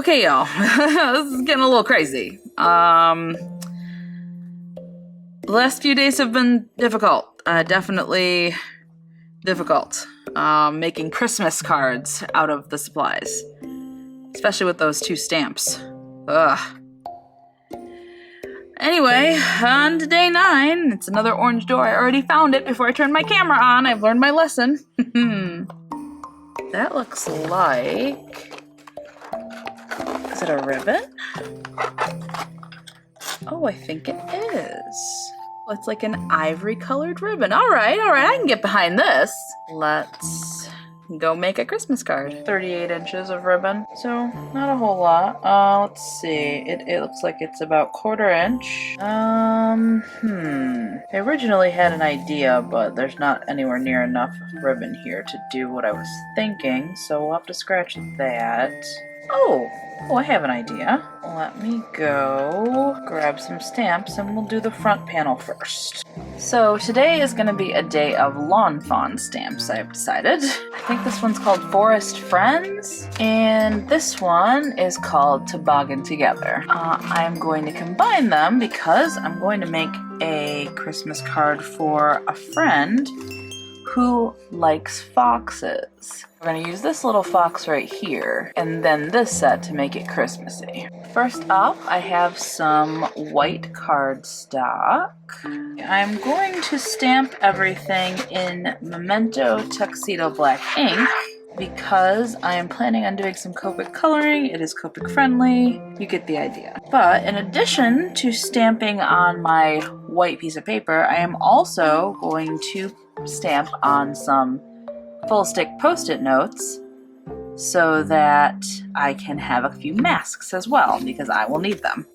Okay, y'all. This is getting a little crazy. The last few days have been difficult. Definitely difficult. Making Christmas cards out of the supplies. Especially with those 2 stamps. Ugh. Anyway, on to day 9. It's another orange door. I already found it before I turned my camera on. I've learned my lesson. That looks like... Is it a ribbon? Oh, I think it is. Well, it's like an ivory colored ribbon. All right, I can get behind this. Let's go make a Christmas card. 38 inches of ribbon, so not a whole lot. Let's see. It looks like it's about 1/4 inch. I originally had an idea, but there's not anywhere near enough ribbon here to do what I was thinking, so we'll have to scratch that. Oh, I have an idea. Let me go grab some stamps and we'll do the front panel first. So today is going to be a day of lawn fawn stamps, I've decided. I think this one's called Forest Friends, and this one is called Toboggan Together. I'm going to combine them because I'm going to make a Christmas card for a friend who likes foxes. We're going to use this little fox right here, and then this set to make it Christmassy. First up, I have some white cardstock. I'm going to stamp everything in Memento Tuxedo Black ink because I am planning on doing some Copic coloring. It is Copic friendly. You get the idea. But in addition to stamping on my white piece of paper, I am also going to stamp on some full stick post-it notes so that I can have a few masks as well, because I will need them.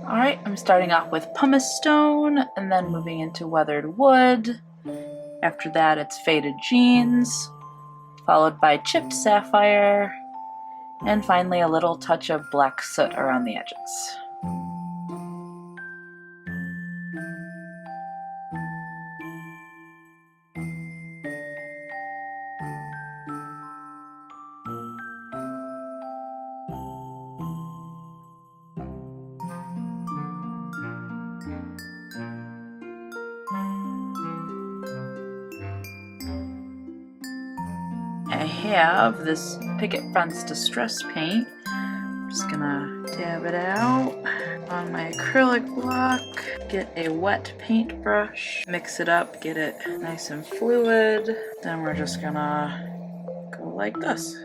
Alright, I'm starting off with pumice stone, and then moving into weathered wood. After that, it's faded jeans, followed by chipped sapphire, and finally a little touch of black soot around the edges. I have this Picket Fence Distress Paint. I'm just gonna dab it out on my acrylic block, get a wet paintbrush, mix it up, get it nice and fluid. Then we're just gonna go like this.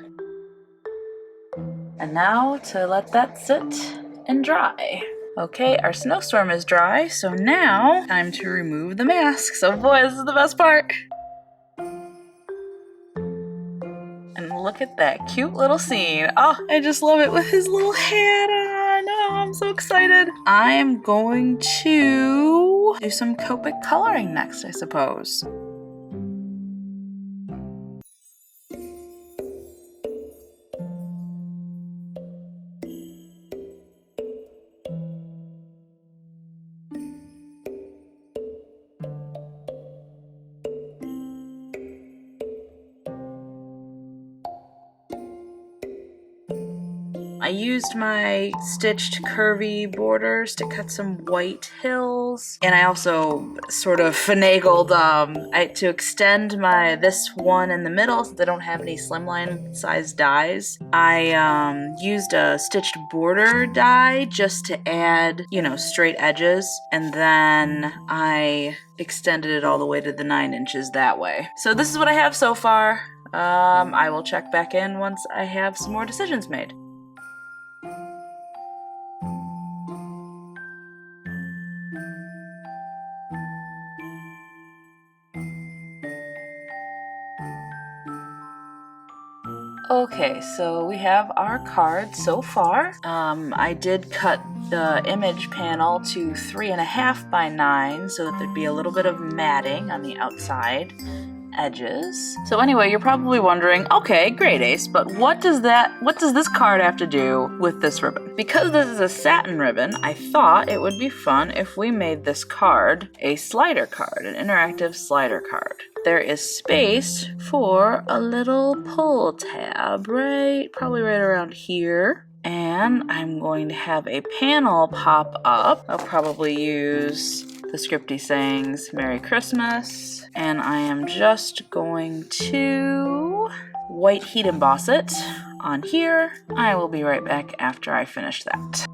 And now to let that sit and dry. Okay, our snowstorm is dry, so now time to remove the masks. Oh boy, this is the best part. And look at that cute little scene. Oh, I just love it with his little hat on. Oh, I'm so excited. I am going to do some Copic coloring next, I suppose. I used my stitched curvy borders to cut some white hills, and I also sort of finagled to extend this one in the middle since I don't have any slimline size dies. I used a stitched border die just to add, straight edges, and then I extended it all the way to the 9 inches that way. So this is what I have so far. I will check back in once I have some more decisions made. Okay, so we have our card so far. I did cut the image panel to 3.5 by 9 so that there'd be a little bit of matting on the outside edges. So anyway, you're probably wondering, okay, great, Ace, but what does this card have to do with this ribbon? Because this is a satin ribbon, I thought it would be fun if we made this card a slider card, an interactive slider card. There is space for a little pull tab, probably right around here. And I'm going to have a panel pop up. I'll probably use the scripty sayings Merry Christmas. And I am just going to white heat emboss it on here. I will be right back after I finish that.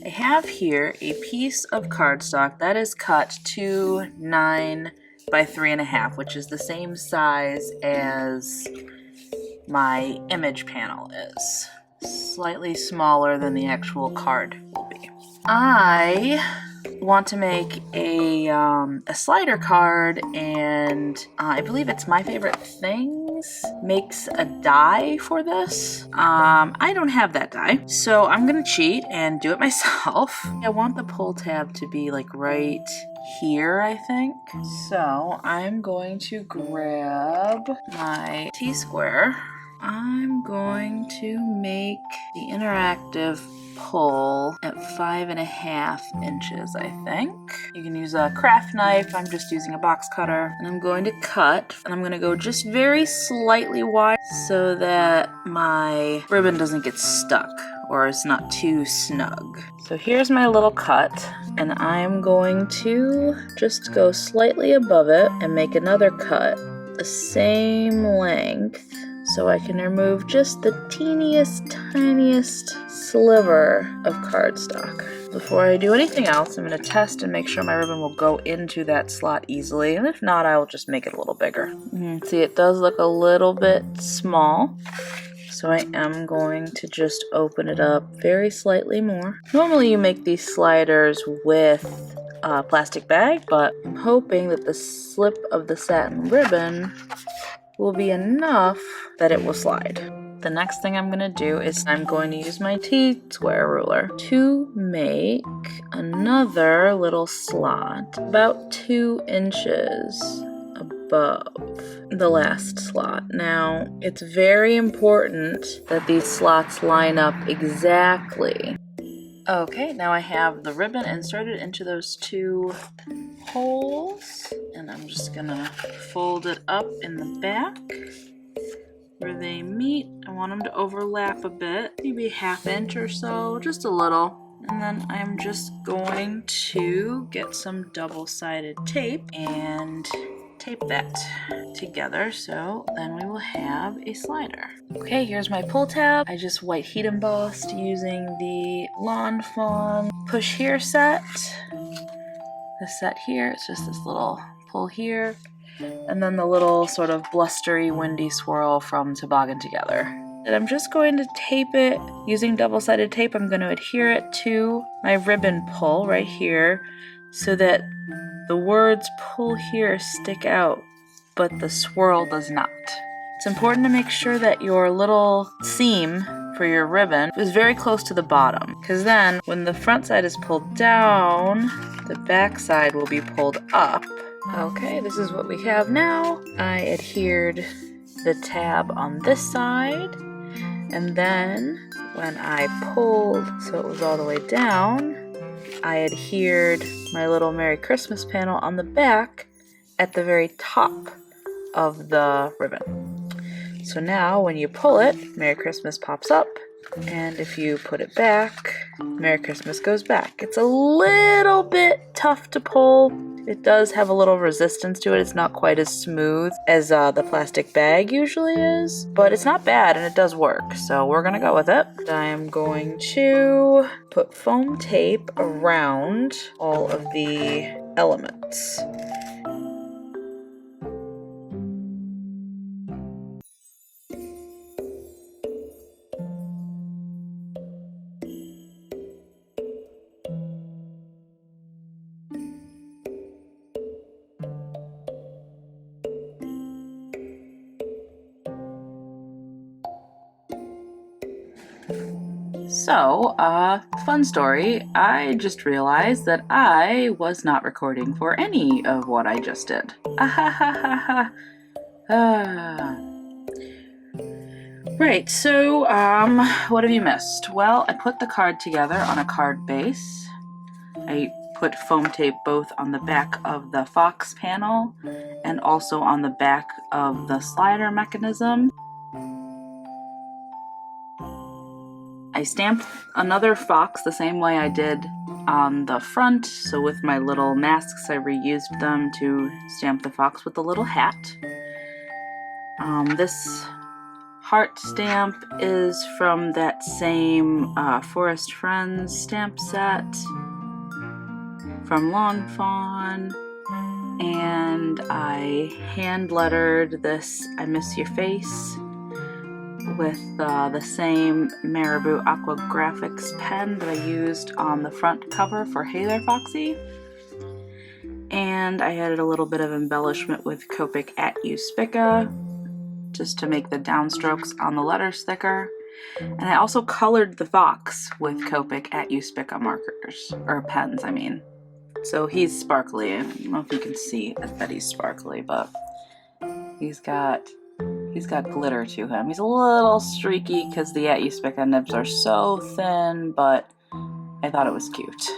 I have here a piece of cardstock that is cut to 9 by 3.5, which is the same size as my image panel is. Slightly smaller than the actual card will be. I want to make a slider card, and I believe it's My Favorite Things makes a die for this. I don't have that die, so I'm gonna cheat and do it myself. I want the pull tab to be like right here, I think. So I'm going to grab my T-square. I'm going to make the interactive pull at 5.5 inches, I think. You can use a craft knife. I'm just using a box cutter. And I'm going to cut, and I'm going to go just very slightly wide so that my ribbon doesn't get stuck or it's not too snug. So here's my little cut, and I'm going to just go slightly above it and make another cut the same length, so I can remove just the teeniest, tiniest sliver of cardstock. Before I do anything else, I'm going to test and make sure my ribbon will go into that slot easily, and if not, I will just make it a little bigger. See, it does look a little bit small, so I am going to just open it up very slightly more. Normally you make these sliders with a plastic bag, but I'm hoping that the slip of the satin ribbon will be enough that it will slide. The next thing I'm going to do is I'm going to use my T-square ruler to make another little slot about 2 inches above the last slot. Now, it's very important that these slots line up exactly. Okay, now I have the ribbon inserted into those 2 holes, and I'm just gonna fold it up in the back where they meet. I want them to overlap a bit, maybe 1/2 inch or so, just a little. And then I'm just going to get some double-sided tape and tape that together, so then we will have a slider. Okay, here's my pull tab. I just white heat embossed using the Lawn Fawn push here set. This set here, it's just this little pull here, and then the little sort of blustery windy swirl from Toboggan Together. And I'm just going to tape it using double-sided tape. I'm going to adhere it to my ribbon pull right here so that the words pull here stick out, but the swirl does not. It's important to make sure that your little seam for your ribbon is very close to the bottom, because then when the front side is pulled down, the back side will be pulled up. Okay, this is what we have now. I adhered the tab on this side, and then when I pulled so it was all the way down, I adhered my little Merry Christmas panel on the back at the very top of the ribbon. So now when you pull it, Merry Christmas pops up, and if you put it back, Merry Christmas goes back. It's a little bit tough to pull. It does have a little resistance to it. It's not quite as smooth as the plastic bag usually is, but it's not bad and it does work, so we're gonna go with it. I'm going to put foam tape around all of the elements. So, fun story, I just realized that I was not recording for any of what I just did. Right, so, what have you missed? Well, I put the card together on a card base. I put foam tape both on the back of the fox panel and also on the back of the slider mechanism. I stamped another fox the same way I did on the front, so with my little masks I reused them to stamp the fox with the little hat. This heart stamp is from that same Forest Friends stamp set from Long Fawn, and I hand lettered this I Miss Your Face with the same Marabou Aqua Graphics pen that I used on the front cover for Hey There Foxy. And I added a little bit of embellishment with Copic At You Spica just to make the downstrokes on the letter sticker. And I also colored the fox with Copic At You Spica markers, or pens, I mean. So he's sparkly. I don't know if you can see that he's sparkly, but he's got glitter to him. He's a little streaky because the At You Spica nibs are so thin, but I thought it was cute.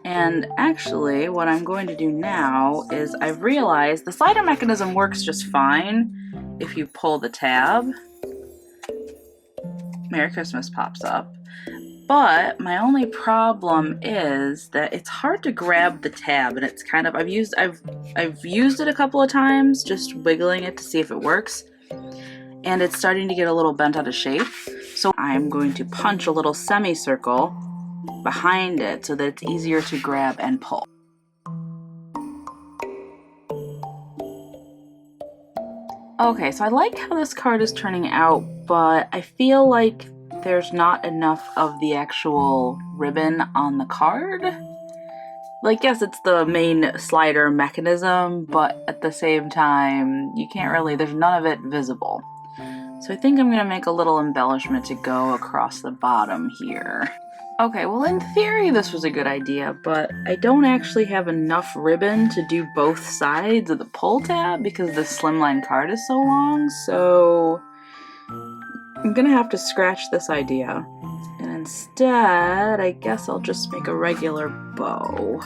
And actually, what I'm going to do now is I've realized the slider mechanism works just fine if you pull the tab. Merry Christmas pops up. But my only problem is that it's hard to grab the tab, and it's kind of I've used it a couple of times, just wiggling it to see if it works, and it's starting to get a little bent out of shape. So I'm going to punch a little semicircle behind it so that it's easier to grab and pull. Okay, so I like how this card is turning out, but I feel like there's not enough of the actual ribbon on the card. Like, yes, it's the main slider mechanism, but at the same time, you can't really, there's none of it visible. So I think I'm gonna make a little embellishment to go across the bottom here. Okay, well in theory this was a good idea, but I don't actually have enough ribbon to do both sides of the pull tab because the Slimline card is so long, so I'm gonna have to scratch this idea. And instead, I guess I'll just make a regular bow.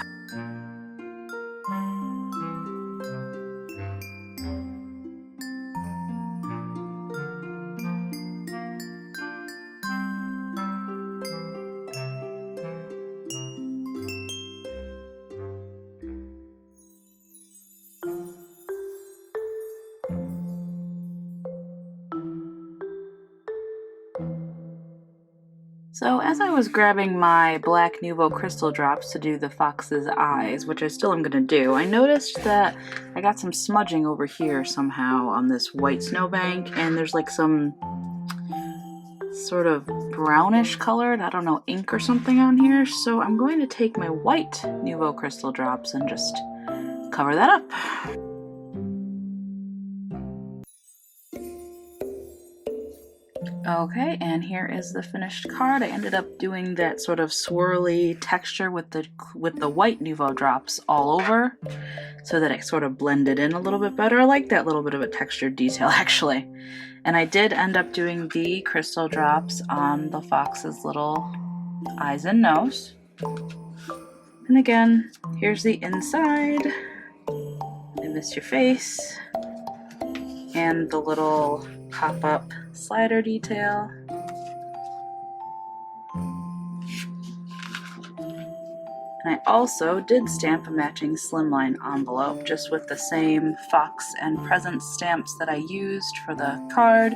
So as I was grabbing my black Nuvo crystal drops to do the fox's eyes, which I still am going to do, I noticed that I got some smudging over here somehow on this white snowbank, and there's like some sort of brownish colored, I don't know, ink or something on here. So I'm going to take my white Nuvo crystal drops and just cover that up. Okay, and here is the finished card. I ended up doing that sort of swirly texture with the white Nuvo drops all over so that it sort of blended in a little bit better. I like that little bit of a textured detail actually. And I did end up doing the crystal drops on the fox's little eyes and nose. And again, here's the inside. I Miss Your Face. And the little pop-up slider detail. And I also did stamp a matching Slimline envelope just with the same fox and present stamps that I used for the card.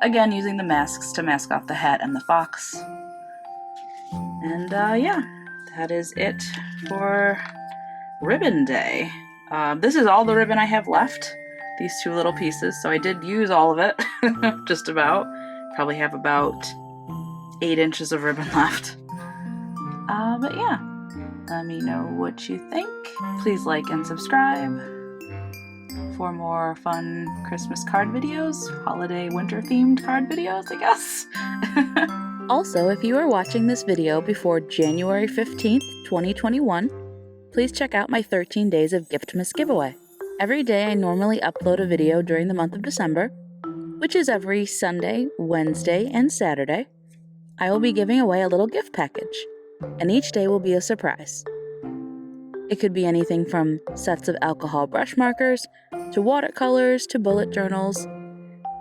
Again, using the masks to mask off the hat and the fox. And yeah, that is it for Ribbon Day. This is all the ribbon I have left. These two little pieces, so I did use all of it, just about. Probably have about 8 inches of ribbon left. But yeah, let me know what you think. Please like and subscribe for more fun Christmas card videos, holiday winter themed card videos, I guess. Also, if you are watching this video before January 15th, 2021, please check out my 13 Days of Giftmas giveaway. Every day I normally upload a video during the month of December, which is every Sunday, Wednesday, and Saturday. I will be giving away a little gift package, and each day will be a surprise. It could be anything from sets of alcohol brush markers, to watercolors, to bullet journals,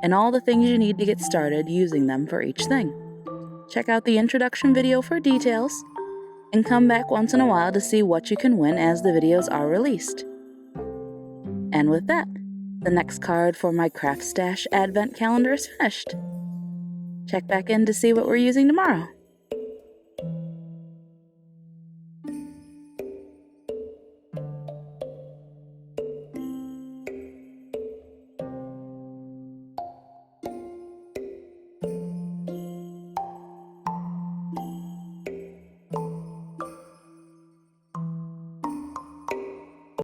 and all the things you need to get started using them for each thing. Check out the introduction video for details, and come back once in a while to see what you can win as the videos are released. And with that, the next card for my Craftstash Advent Calendar is finished. Check back in to see what we're using tomorrow.